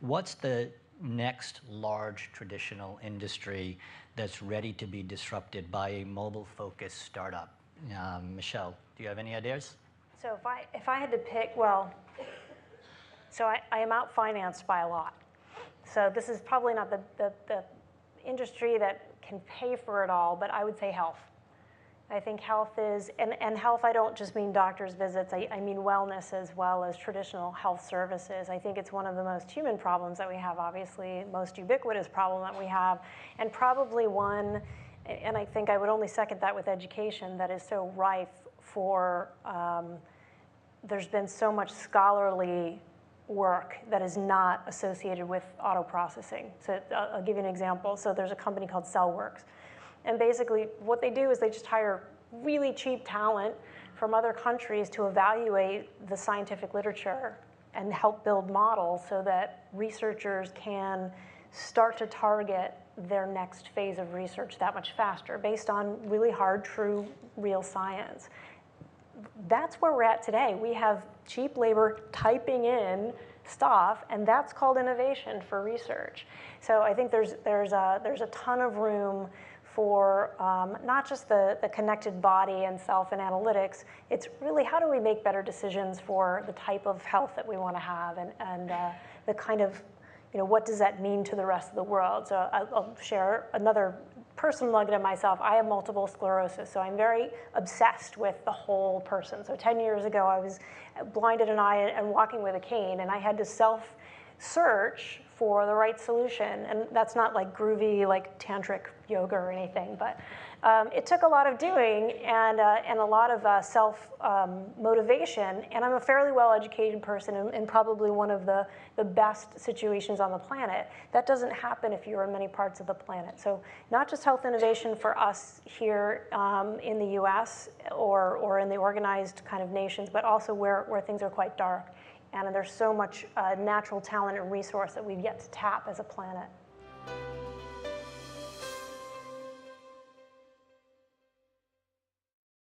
What's the next large traditional industry that's ready to be disrupted by a mobile-focused startup? Michelle, do you have any ideas? So if I had to pick, well, so I am out-financed by a lot. So this is probably not the industry that can pay for it all, but I would say health. I think health is, and health, I don't just mean doctor's visits, I mean wellness as well as traditional health services. I think it's one of the most human problems that we have, obviously, most ubiquitous problem that we have, and probably one, and I think I would only second that with education, that is so rife for, there's been so much scholarly work that is not associated with auto processing. So I'll give you an example. So there's a company called CellWorks. And basically what they do is they just hire really cheap talent from other countries to evaluate the scientific literature and help build models so that researchers can start to target their next phase of research that much faster based on really hard, true, real science. That's where we're at today. We have cheap labor typing in stuff, and that's called innovation for research. So I think there's a ton of room for not just the connected body and self and analytics, it's really how do we make better decisions for the type of health that we want to have and the kind of, what does that mean to the rest of the world? So I'll share another personal nugget of myself. I have multiple sclerosis, so I'm very obsessed with the whole person. So 10 years ago, I was blind in an eye and walking with a cane, and I had to self-search for the right solution. And that's not like groovy, like tantric yoga or anything, but it took a lot of doing and a lot of self-motivation. And I'm a fairly well-educated person in probably one of the best situations on the planet. That doesn't happen if you're in many parts of the planet. So not just health innovation for us here in the US or in the organized kind of nations, but also where things are quite dark. And there's so much natural talent and resource that we've yet to tap as a planet.